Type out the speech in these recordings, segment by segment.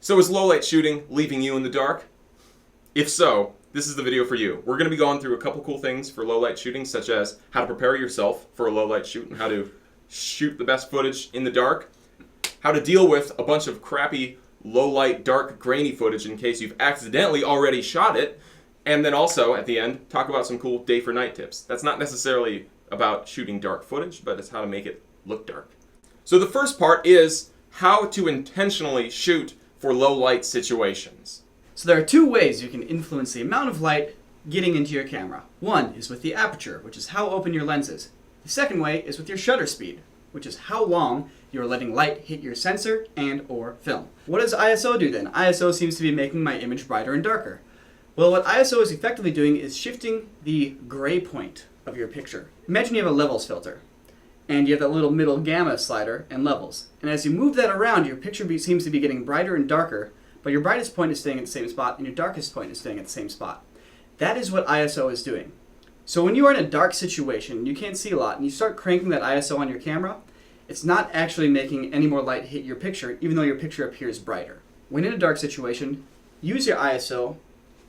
So is low light shooting leaving you in the dark? If so, this is the video for you. We're going to be going through a couple cool things for low light shooting, such as how to prepare yourself for a low light shoot and how to shoot the best footage in the dark, how to deal with a bunch of crappy low light, dark, grainy footage in case you've accidentally already shot it, and then also at the end talk about some cool day for night tips. That's not necessarily about shooting dark footage, but it's how to make it look dark. So the first part is how to intentionally shoot for low light situations. So there are two ways you can influence the amount of light getting into your camera. One is with the aperture, which is how open your lens is. The second way is with your shutter speed, which is how long you're letting light hit your sensor and or film. What does ISO do then? ISO seems to be making my image brighter and darker. Well, what ISO is effectively doing is shifting the gray point of your picture. Imagine you have a levels filter, and you have that little middle gamma slider and levels. And as you move that around, your picture seems to be getting brighter and darker, but your brightest point is staying at the same spot, and your darkest point is staying at the same spot. That is what ISO is doing. So when you are in a dark situation, you can't see a lot, and you start cranking that ISO on your camera, it's not actually making any more light hit your picture, even though your picture appears brighter. When in a dark situation, use your ISO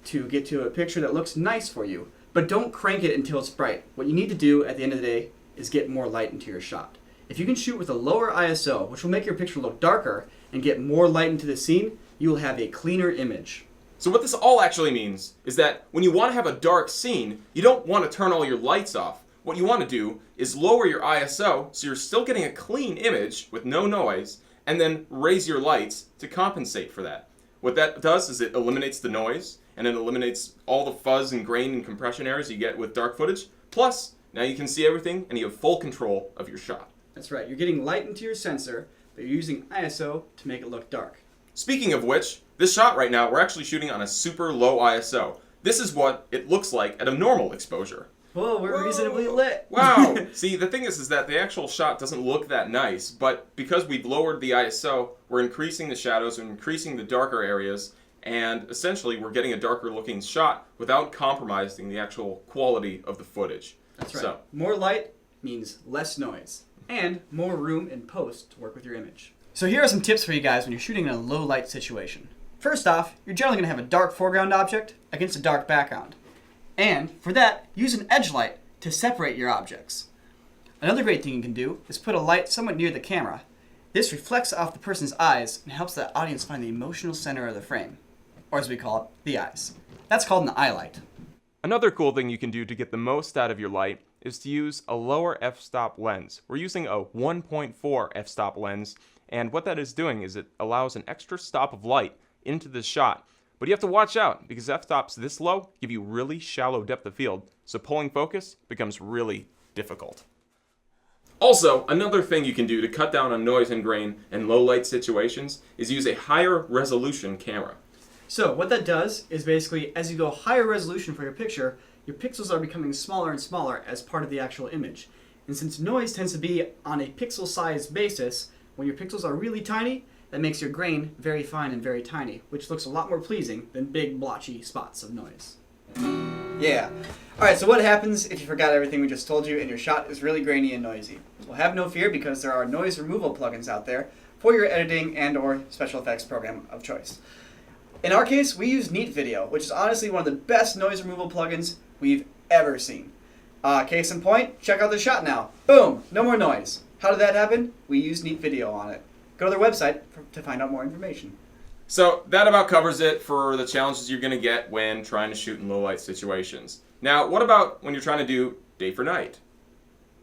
to get to a picture that looks nice for you, but don't crank it until it's bright. What you need to do at the end of the day is get more light into your shot. If you can shoot with a lower ISO, which will make your picture look darker and get more light into the scene, you will have a cleaner image. So what this all actually means is that when you want to have a dark scene, you don't want to turn all your lights off. What you want to do is lower your ISO so you're still getting a clean image with no noise, and then raise your lights to compensate for that. What that does is it eliminates the noise, and it eliminates all the fuzz and grain and compression errors you get with dark footage. Plus, now you can see everything and you have full control of your shot. That's right, you're getting light into your sensor, but you're using ISO to make it look dark. Speaking of which, this shot right now, we're actually shooting on a super low ISO. This is what it looks like at a normal exposure. Whoa, we're reasonably lit. Wow! See, the thing is that the actual shot doesn't look that nice, but because we've lowered the ISO, we're increasing the shadows, we're increasing the darker areas, and essentially we're getting a darker looking shot without compromising the actual quality of the footage. That's right. So, more light means less noise, and more room in post to work with your image. So here are some tips for you guys when you're shooting in a low light situation. First off, you're generally going to have a dark foreground object against a dark background. And for that, use an edge light to separate your objects. Another great thing you can do is put a light somewhat near the camera. This reflects off the person's eyes and helps the audience find the emotional center of the frame, or as we call it, the eyes. That's called an eye light. another cool thing you can do to get the most out of your light is to use a lower f-stop lens. We're using a 1.4 f-stop lens, and what that is doing is it allows an extra stop of light into the shot. But you have to watch out, because f-stops this low give you really shallow depth of field, so pulling focus becomes really difficult. Also, another thing you can do to cut down on noise and grain in low light situations is use a higher resolution camera. So what that does is basically, as you go higher resolution for your picture, your pixels are becoming smaller and smaller as part of the actual image. And since noise tends to be on a pixel size basis, when your pixels are really tiny, that makes your grain very fine and very tiny, which looks a lot more pleasing than big blotchy spots of noise. Yeah. Alright, so what happens if you forgot everything we just told you and your shot is really grainy and noisy? Well, have no fear, because there are noise removal plugins out there for your editing and or special effects program of choice. In our case, we use Neat Video, which is honestly one of the best noise removal plugins we've ever seen. Case in point, check out the shot now. Boom! No more noise. How did that happen? We use Neat Video on it. Go to their website to find out more information. So that about covers it for the challenges you're going to get when trying to shoot in low light situations. Now, what about when you're trying to do day for night?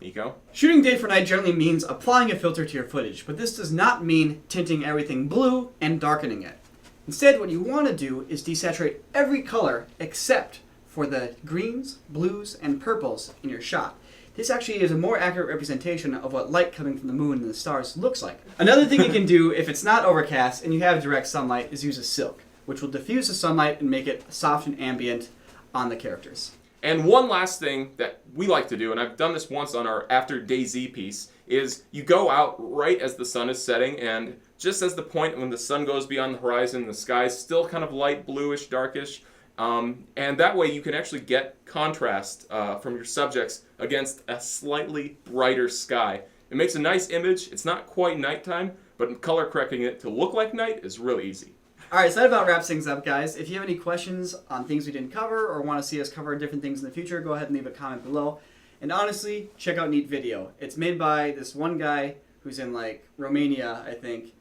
Nico? Shooting day for night generally means applying a filter to your footage, but this does not mean tinting everything blue and darkening it. Instead, what you want to do is desaturate every color except for the greens, blues, and purples in your shot. This actually is a more accurate representation of what light coming from the moon and the stars looks like. Another thing you can do if it's not overcast and you have direct sunlight is use a silk, which will diffuse the sunlight and make it soft and ambient on the characters. And one last thing that we like to do, and I've done this once on our After Day Z piece, is you go out right as the sun is setting, and just as the point when the sun goes beyond the horizon, the sky's still kind of light bluish, darkish, and that way you can actually get contrast from your subjects against a slightly brighter sky. It makes a nice image. It's not quite nighttime, But color correcting it to look like night is really easy. Alright, so that about wraps things up, guys. If you have any questions on things we didn't cover or want to see us cover different things in the future, go ahead and leave a comment below. And honestly, check out Neat Video. It's made by this one guy who's in, like, Romania, I think.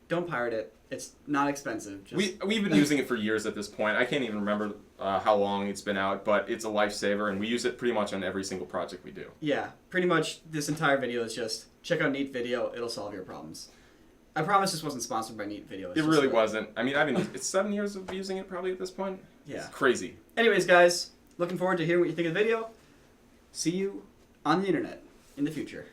Don't pirate it. It's not expensive. We've been using it for years at this point. I can't even remember how long it's been out, but it's a lifesaver, and we use it pretty much on every single project we do. Yeah, pretty much this entire video is just check out Neat Video. It'll solve your problems. I promise this wasn't sponsored by Neat Video. It really wasn't. I mean, it's 7 years of using it probably at this point. Yeah. It's crazy. Anyways, guys, looking forward to hearing what you think of the video. See you on the internet in the future.